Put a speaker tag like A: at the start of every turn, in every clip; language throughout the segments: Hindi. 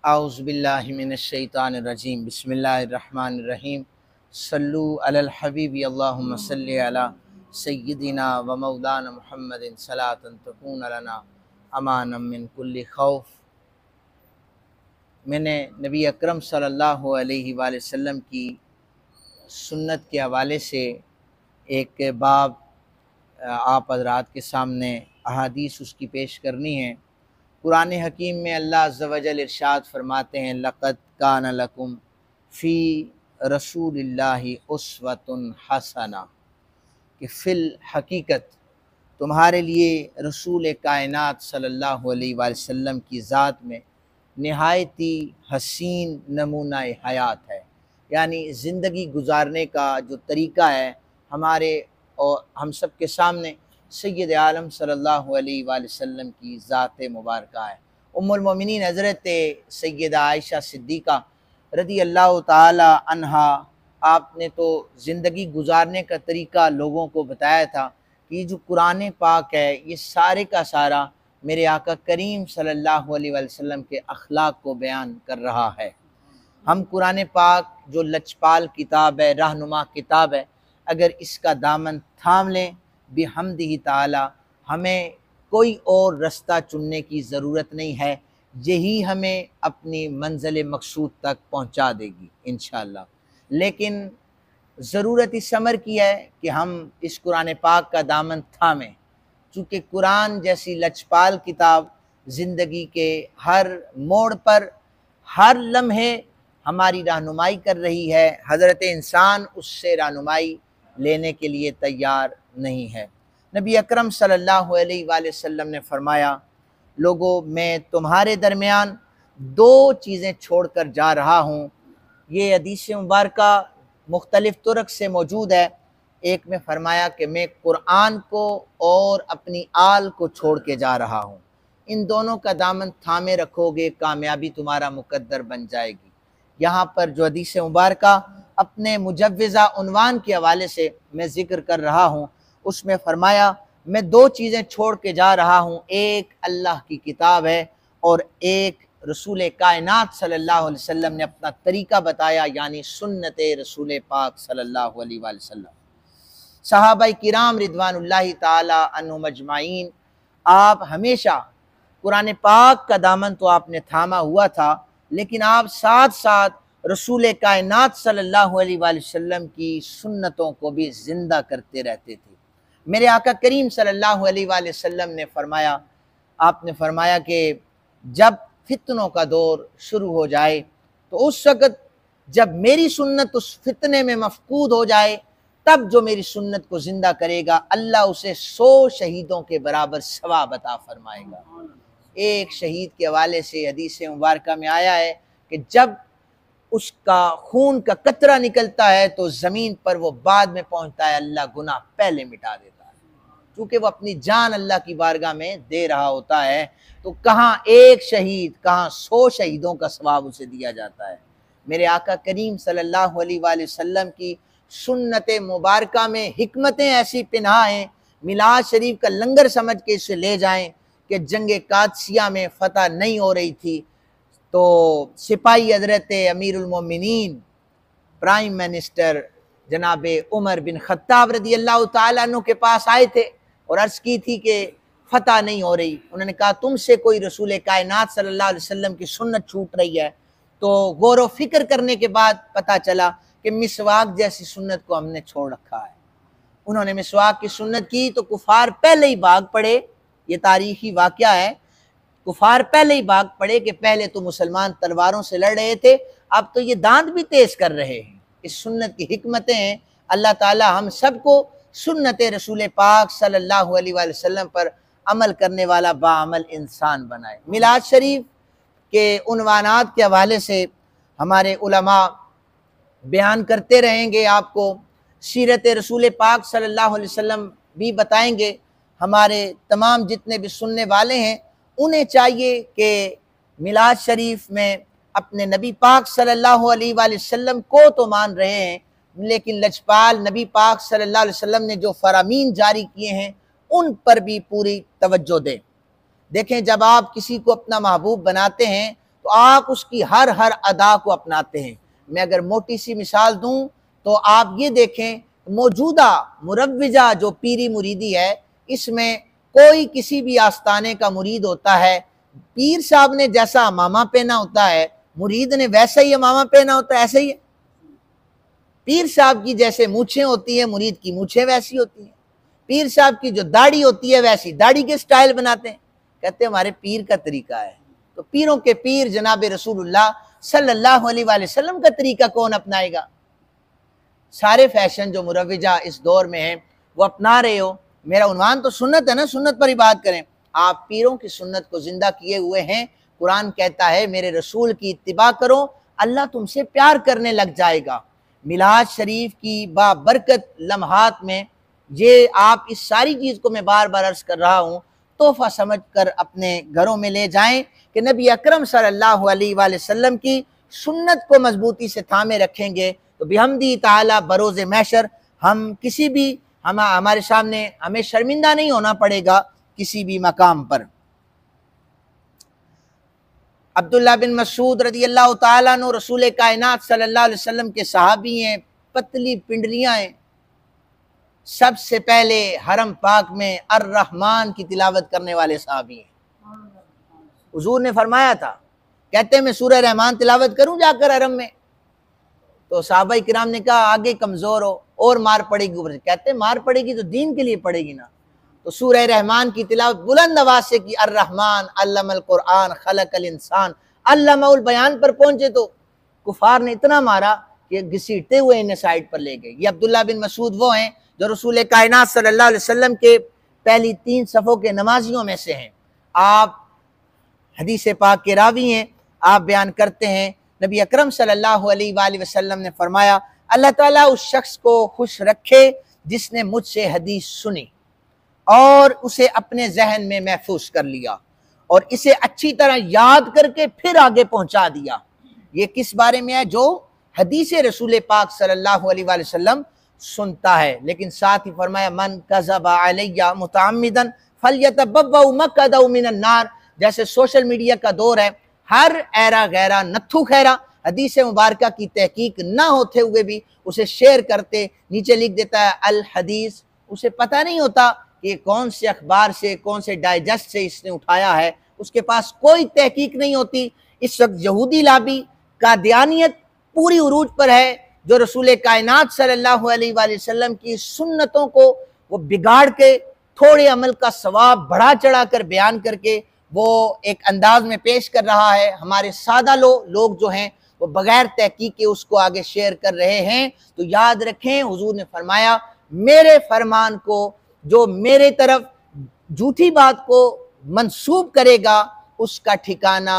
A: आउज़ुबिल्लाहि मिनश्शैतानिर्रजीम बिस्मिल्लाहिर्रहमानिर्रहीम सल्लु अलल हबीबी अल्लाहुम्मा सल्लि अला सय्यिदिना व मौलाना मुहम्मदिन सलातन तकून लना अमानम मिन कुल्ली खौफ। मैंने नबी अकरम सल्लल्लाहु अलैहि वसल्लम की सुन्नत के हवाले से एक बाब आप हज़रात के सामने अहादीस उसकी पेश करनी है। कुरान हकीम में अल्लाह अज़्ज़ व जल इरशाद फरमाते हैं, लक़द कान लकुम फ़ी रसूलिल्लाहि उस्वतुन हसना, कि फ़िल हकीकत तुम्हारे लिए रसूल कायनात सल्लल्लाहु अलैहि वसल्लम की ज़ात में नहायती हसीन नमूना हयात है। यानी ज़िंदगी गुजारने का जो तरीक़ा है हमारे और हम सब के सामने सय्यद आलम सल्लल्लाहु अलैहि वसल्लम की ज़ात मुबारका है। उम्मुल मोमिनीन हज़रत सय्यदा आयशा सिद्दीक़ा रज़ी अल्लाह ताला अन्हा, आपने तो ज़िंदगी गुजारने का तरीक़ा लोगों को बताया था कि ये जो कुरान पाक है ये सारे का सारा मेरे आका करीम सल्लल्लाहु अलैहि वसल्लम के अखलाक को बयान कर रहा है। हम कुरान पाक जो लचपाल किताब है, रहनुमा किताब है, अगर इसका दामन थाम लें बिहम्दिही ताला, हमें कोई और रास्ता चुनने की ज़रूरत नहीं है, यही हमें अपनी मंज़िल मकसूद तक पहुँचा देगी इंशाअल्लाह। लेकिन ज़रूरत इस अमर की है कि हम इस कुरान पाक का दामन थामें, चूँकि कुरान जैसी लचपाल किताब ज़िंदगी के हर मोड़ पर हर लम्हे हमारी रहनुमाई कर रही है। हज़रत इंसान उससे रहनुमाई लेने के लिए तैयार नहीं है। नबी अकरम सल्लल्लाहु अलैहि वसल्लम ने फरमाया, लोगों मैं तुम्हारे दरमियान दो चीज़ें छोड़कर जा रहा हूँ। ये हदीस मुबारका मुख्तलिफ़ तुरक से मौजूद है। एक में फरमाया कि मैं कुरान को और अपनी आल को छोड़ के जा रहा हूँ, इन दोनों का दामन थामे रखोगे कामयाबी तुम्हारा मुकद्दर बन जाएगी। यहाँ पर जो हदीस मुबारका अपने मुजव्विज़ा उन्वान के हवाले से मैं ज़िक्र कर रहा हूँ, उसमें फरमाया मैं दो चीज़ें छोड़ के जा रहा हूँ, एक अल्लाह की किताब है और एक रसूल कायनात सल्लल्लाहु अलैहि वसल्लम ने अपना तरीक़ा बताया, यानी सुन्नत रसूल पाक सल्लल्लाहु अलैहि वसल्लम। सहाबाए किराम रिदवानुल्लाहि ताला अन्हुम अजमाइन, आप हमेशा कुरान पाक का दामन तो आपने थामा हुआ था, लेकिन आप साथ साथ रसूल कायनात सल्लल्लाहु अलैहि वसल्लम की सुन्नतों को भी ज़िंदा करते रहते थे। मेरे आका करीम सल्लल्लाहु अलैहि वसल्लम ने फरमाया, आपने फरमाया कि जब फितनों का दौर शुरू हो जाए तो उस वक़्त जब मेरी सुन्नत उस फितने में मफकूद हो जाए, तब जो मेरी सुन्नत को ज़िंदा करेगा अल्लाह उसे 100 शहीदों के बराबर सवाब अता फरमाएगा। एक शहीद के हवाले से हदीस मुबारका में आया है कि जब उसका खून का कतरा निकलता है तो ज़मीन पर वो बाद में पहुँचता है, अल्लाह गुनाह पहले मिटा देता है, क्योंकि वो अपनी जान अल्लाह की बारगाह में दे रहा होता है। तो कहाँ एक शहीद, कहाँ 100 शहीदों का सवाब उसे दिया जाता है। मेरे आका करीम सल्लल्लाहु अलैहि वसल्लम की सुन्नत मुबारका में हिकमतें ऐसी पिन्हा हैं, मिलाद शरीफ का लंगर समझ के इसे ले जाएं कि जंग कादसिया में फ़तह नहीं हो रही थी तो सिपाही हज़रत अमीरुल मोमिनीन प्राइम मिनिस्टर जनाब उमर बिन खत्ताब रज़ी अल्लाह ताला अन्हु के पास आए थे और अर्ज़ की थी कि फ़तह नहीं हो रही। उन्होंने कहा तुमसे कोई रसूल कायनात सल्लल्लाहु अलैहि वसल्लम की सुन्नत छूट रही है। तो गौर व फिक्र करने के बाद पता चला कि मिसवाक जैसी सुन्नत को हमने छोड़ रखा है। उन्होंने मिसवाक की सुन्नत की तो कुफार पहले ही भाग पड़े। ये तारीखी वाक़या है, कुफार पहले ही भाग पड़े कि पहले तो मुसलमान तलवारों से लड़ रहे थे, अब तो ये दांत भी तेज कर रहे हैं। इस सुन्नत की हिकमतें हैं। अल्लाह ताला हम सबको सुन्नत रसूल पाक सल्लल्लाहु अलैहि वसल्लम पर अमल करने वाला बाअमल इंसान बनाए। मिलाद शरीफ के उन्वानात के हवाले से हमारे उलमा बयान करते रहेंगे, आपको सीरत रसूल पाक सल्लल्लाहु अलैहि वसल्लम भी बताएंगे। हमारे तमाम जितने भी सुनने वाले हैं उन्हें चाहिए कि मिलाद शरीफ में अपने नबी पाक सल्लल्लाहु अलैहि वसल्लम को तो मान रहे हैं, लेकिन लजपाल नबी पाक सल्लल्लाहु अलैहि वसल्लम ने जो फरामीन जारी किए हैं उन पर भी पूरी तवज्जो दें। देखें, जब आप किसी को अपना महबूब बनाते हैं तो आप उसकी हर हर अदा को अपनाते हैं। मैं अगर मोटी सी मिसाल दूं तो आप ये देखें, मौजूदा मुरव्विजा जो पीरी मुरीदी है, इसमें कोई किसी भी आस्थाने का मुरीद होता है, पीर साहब ने जैसा अमामा पहना होता है मुरीद ने वैसा ही अमामा पहना होता है, ऐसे ही है। पीर साहब की जैसे मूछें होती है मुरीद की मूछें वैसी होती हैं। पीर साहब की जो दाढ़ी होती है वैसी दाढ़ी के स्टाइल बनाते हैं। कहते हैं हमारे पीर का तरीका है। तो पीरों के पीर जनाब रसूलुल्लाह सल्लल्लाहु अलैहि वसल्लम का तरीका कौन अपनाएगा? सारे फैशन जो मुरव्विजा इस दौर में है वो अपना रहे हो। मेरा उन्वान तो सुन्नत है ना, सुन्नत पर ही बात करें। आप पीरों की सुन्नत को जिंदा किए हुए हैं। कुरान कहता है मेरे रसूल की इत्तिबा करो, अल्लाह तुमसे प्यार करने लग जाएगा। मिलाद शरीफ की बाबरकत लम्हात में ये आप इस सारी चीज़ को मैं बार बार अर्ज कर रहा हूँ, तोहफा समझ कर अपने घरों में ले जाएं कि नबी अकरम सल्लल्लाहु अलैहि वसल्लम की सुन्नत को मजबूती से थामे रखेंगे तो बिहम्दी ताला बरोज़ महशर हम किसी भी हमारे सामने हमें शर्मिंदा नहीं होना पड़ेगा किसी भी मकाम पर। अब्दुल्ला बिन मसूद रज़ी अल्लाह ताला अन्हु रसूल कायनात सल्लल्लाहु अलैहि वसल्लम के सहाबी हैं, पतली पिंडलियाँ हैं। सबसे पहले हरम पाक में अर रहमान की तिलावत करने वाले सहाबी हैं। हुजूर ने फरमाया था, कहते हैं मैं सूरह रहमान तिलावत करूं जाकर हरम में? तो सहाबा किराम ने कहा आगे कमजोर हो और मार पड़ेगी ऊपर से। कहते हैं मार पड़ेगी तो दीन के लिए पड़ेगी ना। तो सूरह रहमान की तिलावत बुलंद आवाज से की। अर रहमान अल्लमल कुरआन खलकल इंसान अल्लमउल बयान पर पहुंचे तो कुफार ने इतना मारा कि घसीटते हुए इन्हें साइड पर ले गए। ये अब्दुल्ला बिन मसूद वो हैं जो रसूल कायनात सल्लल्लाहु अलैहि वसल्लम के पहली 3 सफ़ों के नमाजियों में से हैं। आप हदीस पाक के रावी हैं। आप बयान करते हैं नबी अकरम सल्लल्लाहु अलैहि वसल्लम ने फरमाया अल्लाह ताला उस शख्स को खुश रखे जिसने मुझसे हदीस सुनी और उसे अपने जहन में महफूज कर लिया और इसे अच्छी तरह याद करके फिर आगे पहुंचा दिया। ये किस बारे में है? जो हदीस रसूल पाक सल्लल्लाहु अलैहि वसल्लम सुनता है। लेकिन साथ ही फरमाया मन कज़बा अलैया मुतअम्मिदन फलयतबव्वअ मक़अदहु मिनन नार। जैसे सोशल मीडिया का दौर है, हर ऐरा गैरा नत्थु खैरा हदीस मुबारका की तहकीक ना होते हुए भी उसे शेयर करते नीचे लिख देता है अल हदीस। उसे पता नहीं होता कि कौन से अखबार से कौन से डाइजेस्ट से इसने उठाया है, उसके पास कोई तहकीक नहीं होती। इस वक्त यहूदी लाबी कादियानियत पूरी उरूज पर है, जो रसूल कायनात सल्लल्लाहु अलैहि वसल्लम की सुन्नतों को वो बिगाड़ के थोड़े अमल का सवाब बढ़ा चढ़ा कर बयान करके वो एक अंदाज में पेश कर रहा है। हमारे सादा लोग जो हैं वो बगैर तहकीक के उसको आगे शेयर कर रहे हैं। तो याद रखें हुजूर ने फरमाया मेरे फरमान को जो मेरे तरफ झूठी बात को मंसूब करेगा उसका ठिकाना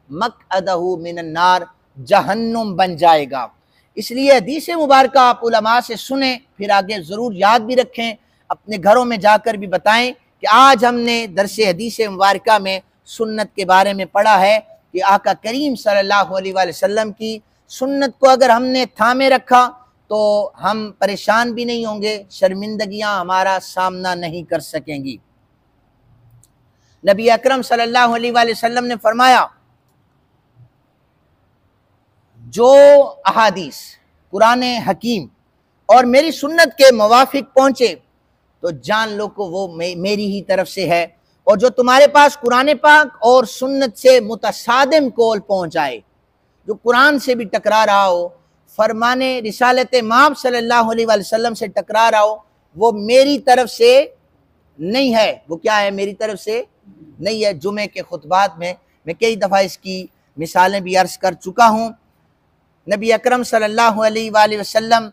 A: मक़अदहु मिनन नार जहन्नुम बन जाएगा। इसलिए हदीस मुबारक आप उलमा से सुने, फिर आगे ज़रूर याद भी रखें, अपने घरों में जाकर भी बताएं कि आज हमने दरस हदीस मुबारक में सुन्नत के बारे में पढ़ा है कि आका करीम सल्लल्लाहु अलैहि वसल्लम की सुन्नत को अगर हमने थामे रखा तो हम परेशान भी नहीं होंगे, शर्मिंदगियां हमारा सामना नहीं कर सकेंगी। नबी अकरम सल्लल्लाहु अलैहि वसल्लम ने फरमाया जो अहादीस कुरान हकीम और मेरी सुन्नत के मुवाफिक पहुंचे तो जान लो को वो मेरी ही तरफ से है, और जो तुम्हारे पास कुरान पाक और सुन्नत से मुतसादिम कौल पहुंचाए, जो कुरान से भी टकरा रहा हो, फरमाने रिसालत माब सल्लल्लाहु अलैहि वसल्लम से टकरा रहा हो, वो मेरी तरफ से नहीं है। वो क्या है? मेरी तरफ से नहीं है। जुमे के खुतबात में मैं कई दफ़ा इसकी मिसालें भी अर्ज कर चुका हूँ। नबी अकरम सल्लल्लाहु अलैहि वसल्लम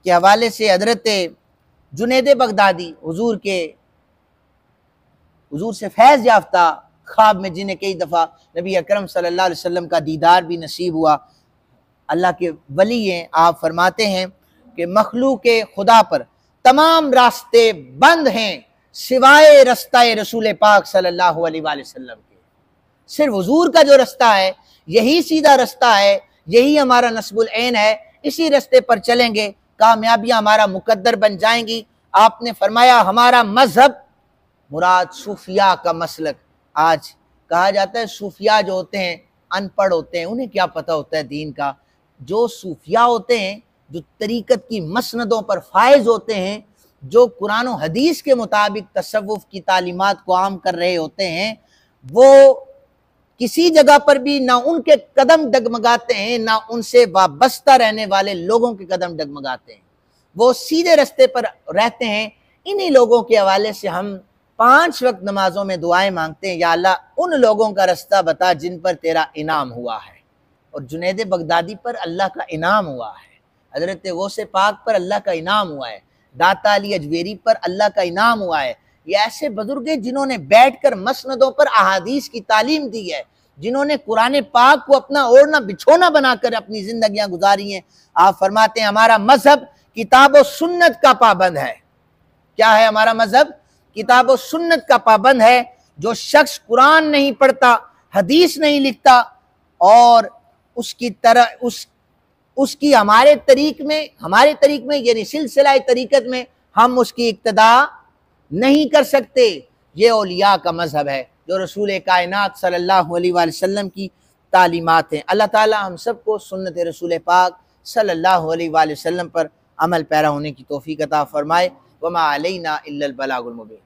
A: के हवाले से हज़रत जुनैद बगदादी हुजूर से फैज़ याफ्ता ख्वाब में जिन्हें कई दफ़ा नबी अकरम सल्लल्लाहु अलैहि वसल्लम का दीदार भी नसीब हुआ, अल्लाह के वली हैं, आप फरमाते हैं कि मखलूक खुदा पर तमाम रास्ते बंद हैं सिवाय रास्ता रसूल पाक सल्लल्लाहु अलैहि वसल्लम के। सिर्फ हुजूर का जो रास्ता है यही सीधा रास्ता है, यही हमारा नस्बुल ऐन है, इसी रास्ते पर चलेंगे कामयाबियां हमारा मुकद्दर बन जाएंगी। आपने फरमाया हमारा मजहब मुराद सूफिया का मसलक। आज कहा जाता है सूफिया जो होते हैं अनपढ़ होते हैं, उन्हें क्या पता होता है दीन का। जो सूफिया होते हैं, जो तरीक़त की मसनदों पर फायज होते हैं, जो कुरान और हदीस के मुताबिक तसव्वुफ की तालीमात को आम कर रहे होते हैं, वो किसी जगह पर भी ना उनके कदम डगमगाते हैं, ना उनसे वाबस्ता रहने वाले लोगों के कदम डगमगाते हैं। वो सीधे रास्ते पर रहते हैं। इन्हीं लोगों के हवाले से हम 5 वक्त नमाजों में दुआएं मांगते हैं, या अल्लाह उन लोगों का रास्ता बता जिन पर तेरा इनाम हुआ है। और जुनैद बगदादी पर अल्लाह का इनाम हुआ है, हजरत गौसे पाक पर अल्लाह का इनाम हुआ है, दाता अली अजवेरी पर अल्लाह का इनाम हुआ है। ये ऐसे बुजुर्ग हैं जिन्होंने बैठकर मसनदों पर अहादीस की तालीम दी है, जिन्होंने कुरान पाक को अपना ओढ़ना बिछोना बनाकर अपनी जिंदगियां गुजारी हैं। आप फरमाते हैं हमारा मजहब किताब और सुन्नत का पाबंद है। क्या है हमारा मजहब? किताब और सुन्नत का पाबंद है। जो शख्स कुरान नहीं पढ़ता, हदीस नहीं लिखता और उसकी तरह उसकी हमारे तरीक में यानी सिलसिला तरीकत में हम उसकी इक्तदा नहीं कर सकते। ये औलिया का मजहब है जो रसूल कायनात सल्लल्लाहु अलैहि वसल्लम की तालीमात हैं। अल्लाह ताला हम सबको सुन्नत रसूल पाक सल्लल्लाहु अलैहि वसल्लम पर अमल पैरा होने की तौफीक अता फरमाए। वमा अलैना इल्लल बलागुल मुबीन।